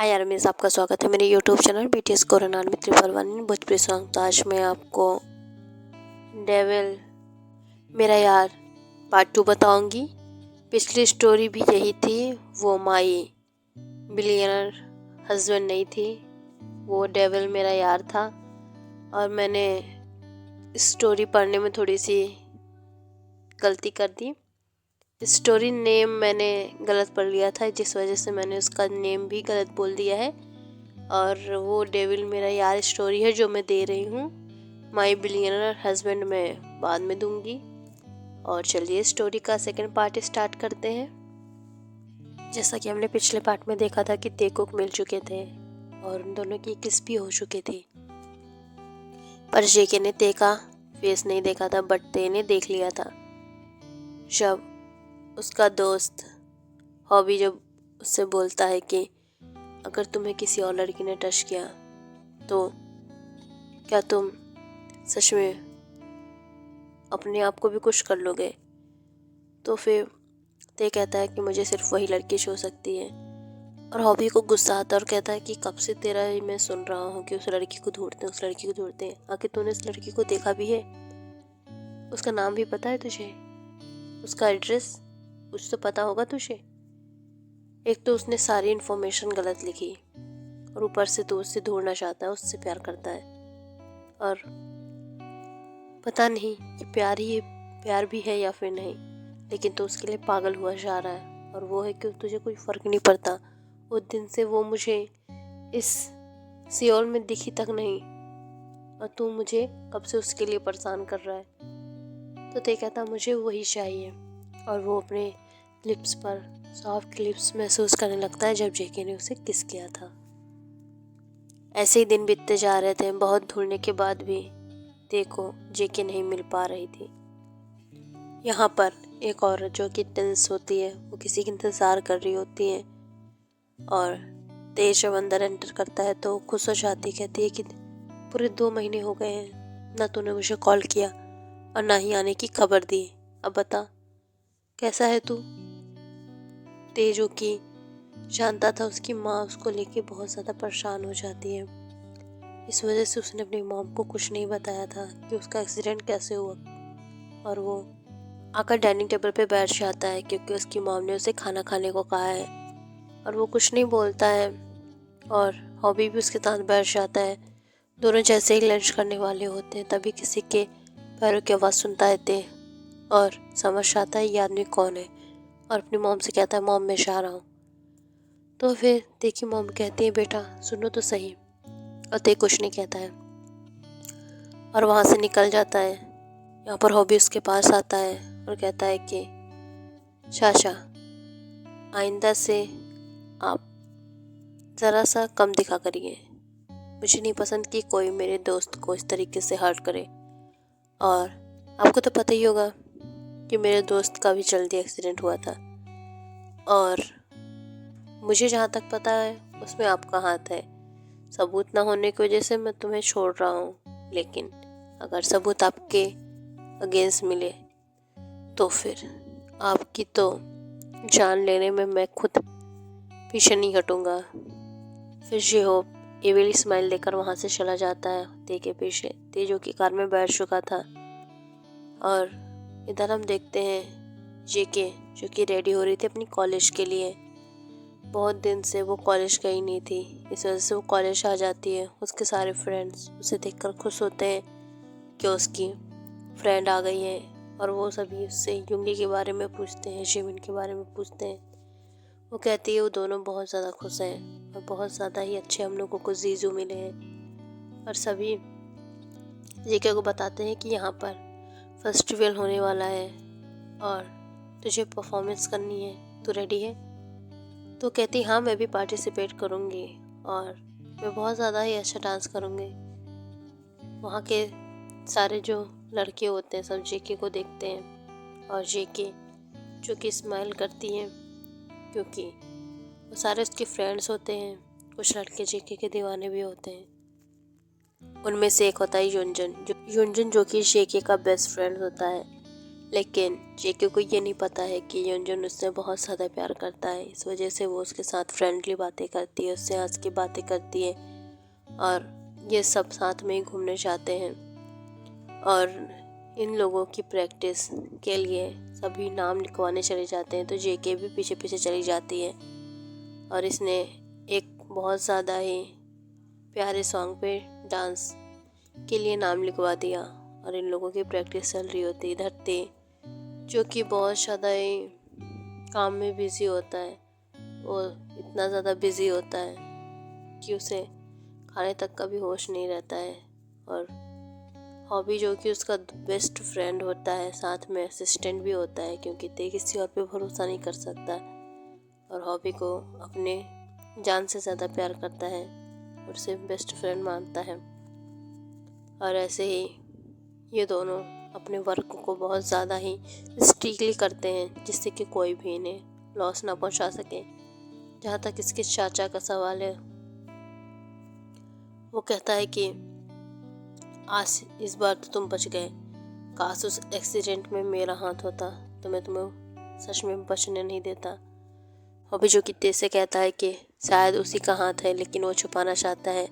हाय यार, मेरे आपका स्वागत है मेरे यूट्यूब चैनल BTS कोरोना में त्रिपल भोजपुरी सॉन्ग। तो आज मैं आपको डेविल मेरा यार पार्ट 2 बताऊंगी। पिछली स्टोरी भी यही थी, वो माई बिलियनर हस्बैंड नहीं थी, वो डेविल मेरा यार था। और मैंने स्टोरी पढ़ने में थोड़ी सी गलती कर दी। स्टोरी नेम मैंने गलत पढ़ लिया था, जिस वजह से मैंने उसका नेम भी गलत बोल दिया है। और वो डेविल मेरा यार स्टोरी है जो मैं दे रही हूँ। माई बिलियनर हस्बैंड मैं बाद में दूंगी। और चलिए स्टोरी का सेकंड पार्ट स्टार्ट करते हैं। जैसा कि हमने पिछले पार्ट में देखा था कि तेकुक मिल चुके थे और उन दोनों की किस भी हो चुकी थी, पर जेके ने ते का फेस नहीं देखा था, बट ते ने देख लिया था। जब उसका दोस्त हॉबी जब उससे बोलता है कि अगर तुम्हें किसी और लड़की ने टच किया तो क्या तुम सच में अपने आप को भी कुछ कर लोगे, तो फिर ते कहता है कि मुझे सिर्फ वही लड़की छू सकती है। और हॉबी को गुस्सा आता है और कहता है कि कब से तेरा ही मैं सुन रहा हूँ कि उस लड़की को ढूंढते हैं, उस लड़की को ढूंढते हैं। आखिर तूने उस लड़की को देखा भी है? उसका नाम भी पता है तुझे? उसका एड्रेस कुछ तो पता होगा तुझे। एक तो उसने सारी इन्फॉर्मेशन गलत लिखी और ऊपर से तो उससे ढूंढना चाहता है, उससे प्यार करता है। और पता नहीं कि प्यार भी है या फिर नहीं, लेकिन तो उसके लिए पागल हुआ जा रहा है। और वो है कि तुझे कोई फ़र्क नहीं पड़ता। उस दिन से वो मुझे इस सियोल में दिखी तक नहीं, और तू मुझे कब से उसके लिए परेशान कर रहा है। तो ते कहता मुझे वही चाहिए। और वो अपने लिप्स पर सॉफ्ट लिप्स महसूस करने लगता है जब जेके ने उसे किस किया था। ऐसे ही दिन बीतते जा रहे थे। बहुत ढूंढने के बाद भी ते को जेके नहीं मिल पा रही थी। यहाँ पर एक औरत जो कि टेंस होती है, वो किसी का इंतज़ार कर रही होती है। और ते जब अंदर एंटर करता है तो खुश हो जाती, कहती है कि पूरे 2 महीने हो गए हैं, ना तूने मुझे कॉल किया और ना ही आने की खबर दी। अब बता कैसा है तू? ते जो कि जानता था उसकी माँ उसको लेके बहुत ज़्यादा परेशान हो जाती है, इस वजह से उसने अपनी मॉम को कुछ नहीं बताया था कि उसका एक्सीडेंट कैसे हुआ। और वो आकर डाइनिंग टेबल पे बैठ जाता है क्योंकि उसकी मॉम ने उसे खाना खाने को कहा है। और वो कुछ नहीं बोलता है और हॉबी भी उसके साथ बैठ जाता है। दोनों जैसे ही लंच करने वाले होते हैं तभी किसी के पैरों की आवाज़ सुनता है ते, और समझ आता है ये आदमी कौन है। और अपनी मॉम से कहता है मॉम मैं जा रहा हूँ। तो फिर देखी मॉम कहती है बेटा सुनो तो सही। और ते कुछ नहीं कहता है और वहाँ से निकल जाता है। यहाँ पर हॉबी उसके पास आता है और कहता है कि चाचा आइंदा से आप ज़रा सा कम दिखा करिए, मुझे नहीं पसंद कि कोई मेरे दोस्त को इस तरीके से हर्ट करे। और आपको तो पता ही होगा कि मेरे दोस्त का भी जल्दी एक्सीडेंट हुआ था, और मुझे जहाँ तक पता है उसमें आपका हाथ है। सबूत ना होने की वजह से मैं तुम्हें छोड़ रहा हूँ, लेकिन अगर सबूत आपके अगेंस्ट मिले तो फिर आपकी तो जान लेने में मैं खुद पीछे नहीं हटूँगा। फिर जे-होप एविल स्माइल देकर वहाँ से चला जाता है ते के पीछे। ते जो कि कार में बैठ चुका था। और इधर हम देखते हैं जेके जो कि रेडी हो रही थी अपनी कॉलेज के लिए। बहुत दिन से वो कॉलेज गई नहीं थी, इस वजह से वो कॉलेज आ जाती है। उसके सारे फ्रेंड्स उसे देखकर खुश होते हैं कि उसकी फ्रेंड आ गई है। और वो सभी उससे युंगी के बारे में पूछते हैं, जिमिन के बारे में पूछते हैं। वो कहती है वो दोनों बहुत ज़्यादा खुश हैं और बहुत ज़्यादा ही अच्छे हम लोगों को जीजू मिले हैं। और सभी जेके को बताते हैं कि यहाँ पर फेस्टिवल होने वाला है और तुझे परफॉर्मेंस करनी है, तू रेडी है? तो कहती हाँ मैं भी पार्टिसिपेट करूँगी और मैं बहुत ज़्यादा ही अच्छा डांस करूँगी। वहाँ के सारे जो लड़के होते हैं सब जेके को देखते हैं और जेके जो कि स्माइल करती हैं क्योंकि वो सारे उसके फ्रेंड्स होते हैं। कुछ लड़के जेके के दीवाने भी होते हैं। उनमें से एक होता है युंजन जो कि जेके का बेस्ट फ्रेंड होता है। लेकिन जेके को ये नहीं पता है कि युनजुन उससे बहुत ज़्यादा प्यार करता है। इस वजह से वो उसके साथ फ्रेंडली बातें करती है, उससे हंस के बातें करती है और ये सब साथ में ही घूमने जाते हैं। और इन लोगों की प्रैक्टिस के लिए सभी नाम लिखवाने चले जाते हैं, तो जेके भी पीछे पीछे चली जाती है और इसने एक बहुत ज़्यादा ही प्यारे सॉन्ग पे डांस के लिए नाम लिखवा दिया। और इन लोगों की प्रैक्टिस चल रही होती। इधर ते जो कि बहुत ज़्यादा ही काम में बिज़ी होता है, वो इतना ज़्यादा बिज़ी होता है कि उसे खाने तक का भी होश नहीं रहता है। और हॉबी जो कि उसका बेस्ट फ्रेंड होता है, साथ में असिस्टेंट भी होता है, क्योंकि ते किसी और पे भरोसा नहीं कर सकता और हॉबी को अपने जान से ज़्यादा प्यार करता है और उसे बेस्ट फ्रेंड मानता है। और ऐसे ही ये दोनों अपने वर्क को बहुत ज़्यादा ही स्ट्रिक्टली करते हैं, जिससे कि कोई भी इन्हें लॉस ना पहुंचा सके। जहाँ तक इसके चाचा का सवाल है, वो कहता है कि आज इस बार तो तुम बच गए, काश उस एक्सीडेंट में मेरा हाथ होता तो मैं तुम्हें सच में बचने नहीं देता। हॉबी जो कि ते से कहता है कि शायद उसी का हाथ है, लेकिन वो छुपाना चाहता है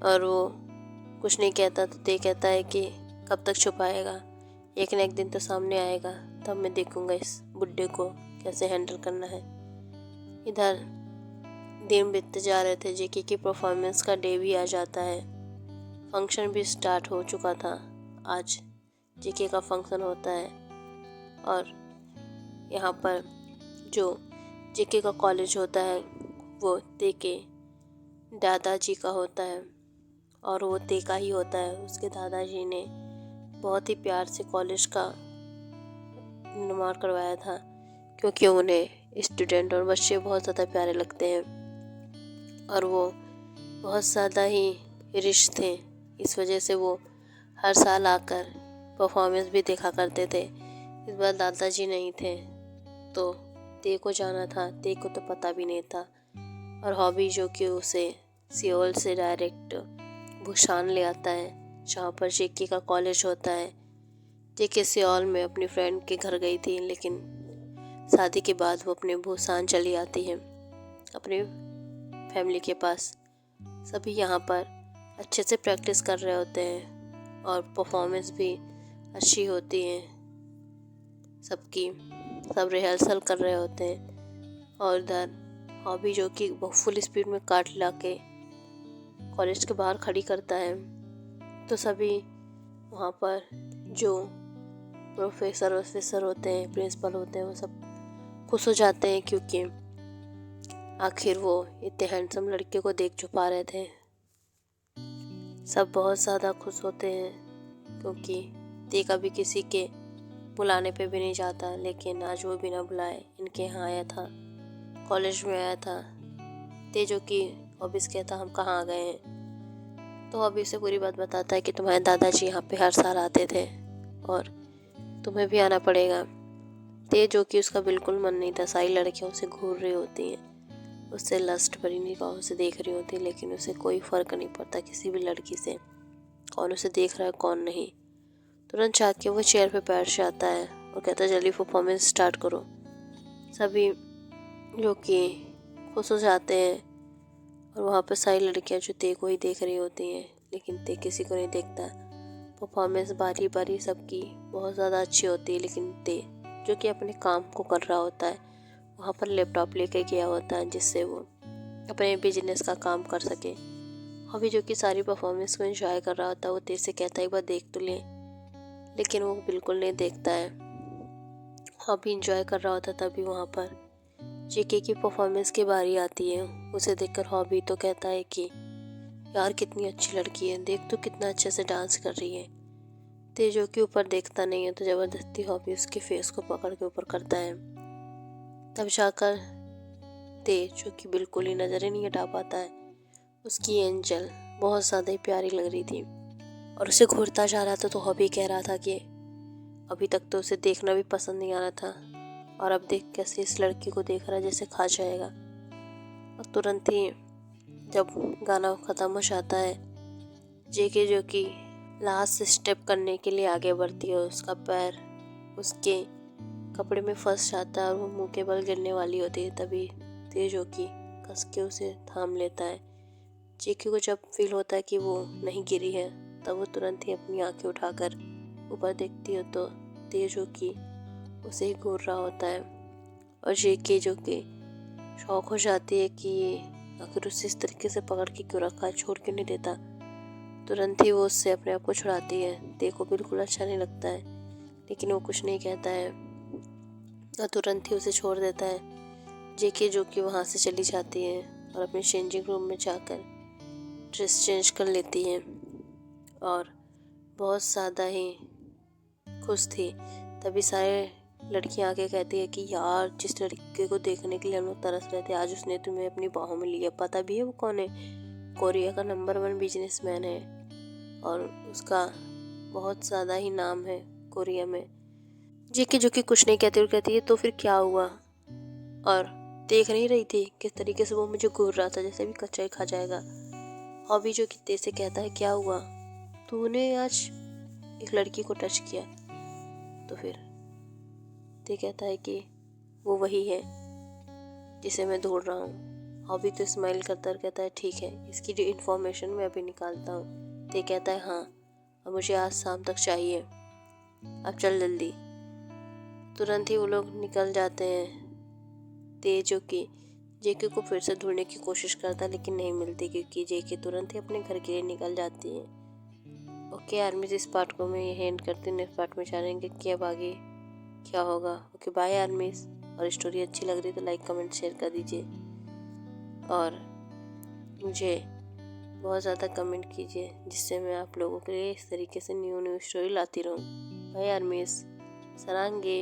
और वो कुछ नहीं कहता। तो ते कहता है कि कब तक छुपाएगा, एक न एक दिन तो सामने आएगा, तब मैं देखूंगा इस बुड्ढे को कैसे हैंडल करना है। इधर दिन बीतते जा रहे थे। जेके की परफॉर्मेंस का डे भी आ जाता है। फंक्शन भी स्टार्ट हो चुका था। आज जेके का फंक्शन होता है और यहाँ पर जो जेके का कॉलेज होता है वो ते के दादाजी का होता है और वो ते का ही होता है। उसके दादाजी ने बहुत ही प्यार से कॉलेज का निर्माण करवाया था, क्योंकि उन्हें स्टूडेंट और बच्चे बहुत ज़्यादा प्यारे लगते हैं और वो बहुत ज़्यादा ही रिच थे। इस वजह से वो हर साल आकर परफॉर्मेंस भी देखा करते थे। इस बार दादाजी नहीं थे तो ते को जाना था। ते को तो पता भी नहीं था और हॉबी जो कि उसे सियोल से डायरेक्ट बुसान ले आता है, जहाँ पर जेके का कॉलेज होता है। जेके सियोल में अपनी फ्रेंड के घर गई थी, लेकिन शादी के बाद वो अपने बुसान चली आती है अपने फैमिली के पास। सभी यहाँ पर अच्छे से प्रैक्टिस कर रहे होते हैं और परफॉर्मेंस भी अच्छी होती है सबकी। सब रिहर्सल कर रहे होते हैं और इधर हॉबी जो कि फुल स्पीड में काट ला के कॉलेज के बाहर खड़ी करता है, तो सभी वहाँ पर जो प्रोफेसर होते हैं, प्रिंसिपल होते हैं, वो सब खुश हो जाते हैं, क्योंकि आखिर वो इतने हैंडसम लड़के को देख छुपा रहे थे। सब बहुत ज़्यादा खुश होते हैं, क्योंकि ते कभी किसी के बुलाने पे भी नहीं जाता, लेकिन आज वो बिना बुलाए इनके यहाँ आया था, कॉलेज में आया था। ते जो कि हॉबी से कहता हम कहाँ आ गए हैं, तो हॉबी से पूरी बात बताता है कि तुम्हारे दादाजी यहाँ पे हर साल आते थे और तुम्हें भी आना पड़ेगा। ते जो कि उसका बिल्कुल मन नहीं था, सारी लड़कियाँ उसे घूर रही होती हैं, उससे लस्ट भरी निगाहों से देख रही होती, लेकिन उसे कोई फ़र्क नहीं पड़ता किसी भी लड़की से, कौन उसे देख रहा है कौन नहीं। तुरंत जाके वो चेयर पे बैठ जाता है और कहता है जल्दी परफॉर्मेंस स्टार्ट करो। सभी जो कि खुश हो जाते हैं और वहाँ पर सारी लड़कियाँ जो ते को ही देख रही होती हैं, लेकिन ते किसी को नहीं देखता। परफॉर्मेंस बारी बारी सबकी बहुत ज़्यादा अच्छी होती है, लेकिन ते जो कि अपने काम को कर रहा होता है, वहाँ पर लैपटॉप लेके गया होता है, जिससे वो अपने बिजनेस का काम कर सके। हॉबी जो कि सारी परफॉर्मेंस को एंजॉय कर रहा होता है, वो तेज से कहता है एक बार देख तो ले, लेकिन वो बिल्कुल नहीं देखता है। हॉबी एंजॉय कर रहा होता, तभी वहाँ पर जेके की परफॉर्मेंस की बारी आती है। उसे देखकर हॉबी तो कहता है कि यार कितनी अच्छी लड़की है, देख तो कितना अच्छे से डांस कर रही है। ते जो कि ऊपर देखता नहीं है, तो ज़बरदस्ती हॉबी उसके फेस को पकड़ के ऊपर करता है। तब जाकर ते जो कि बिल्कुल ही नज़र ही नहीं हटा पाता है, उसकी एंजल बहुत ज़्यादा ही प्यारी लग रही थी और उसे घूरता जा रहा था। तो हॉबी कह रहा था कि अभी तक तो उसे देखना भी पसंद नहीं आ रहा था, और अब देख कैसे इस लड़की को देख रहा है जैसे खा जाएगा। और तुरंत ही जब गाना ख़त्म हो जाता है, जेके जो कि लास्ट स्टेप करने के लिए आगे बढ़ती है, उसका पैर उसके कपड़े में फंस जाता है और वो मुंह के बल गिरने वाली होती है। तभी तेजोकी कस के उसे थाम लेता है। जेके को जब फील होता है कि वो नहीं गिरी है, तब वो तुरंत ही अपनी आंखें उठाकर ऊपर देखती है तो तेजोकी उसे ही घूर रहा होता है। और जेके जो कि शौक हो जाती है कि ये आखिर उसे इस तरीके से पकड़ के क्यों रखा है, छोड़ क्यों नहीं देता। तुरंत ही वो उससे अपने आप को छुड़ाती है। ते को बिल्कुल अच्छा नहीं लगता है, लेकिन वो कुछ नहीं कहता है और तुरंत ही उसे छोड़ देता है। जेके जो कि वहाँ से चली जाती है और अपने चेंजिंग रूम में जाकर ड्रेस चेंज कर लेती है और बहुत ज़्यादा ही खुश थी। तभी सारे लड़कियां आके कहती है कि यार, जिस लड़के को देखने के लिए हम लोग तरस रहे थे, आज उसने तुम्हें अपनी बाहों में लिया। पता भी है वो कौन है? कोरिया का नंबर 1 बिजनेसमैन है और उसका बहुत ज़्यादा ही नाम है कोरिया में। जेके जो कि कुछ नहीं कहती और कहती है तो फिर क्या हुआ, और देख नहीं रही थी किस तरीके से वो मुझे घूर रहा था, जैसे भी कच्चा ही खा जाएगा। हॉबी जो कि ते से कहता है क्या हुआ, तूने आज एक लड़की को टच किया। तो फिर ते कहता है कि वो वही है जिसे मैं ढूंढ रहा हूँ। हॉबी तो स्माइल करता और कहता है ठीक है, इसकी जो इन्फॉर्मेशन मैं अभी निकालता हूँ। ते कहता है हाँ, और मुझे आज शाम तक चाहिए, अब चल जल्दी। तुरंत ही वो लोग निकल जाते हैं। ते जो कि जेके को फिर से ढूंढने की कोशिश करता है, लेकिन नहीं मिलती क्योंकि जेके तुरंत ही अपने घर के लिए निकल जाती है। ओके आर्मीज, इस पार्ट को मैं यही एंड करती हूँ। नेक्स्ट पार्ट में जानेंगे कि अब आगे क्या होगा। Okay bye armies. और स्टोरी अच्छी लग रही तो लाइक कमेंट शेयर कर दीजिए और मुझे बहुत ज़्यादा कमेंट कीजिए, जिससे मैं आप लोगों के लिए इस तरीके से न्यू स्टोरी लाती रहूँ। Bye armies, सरांगे।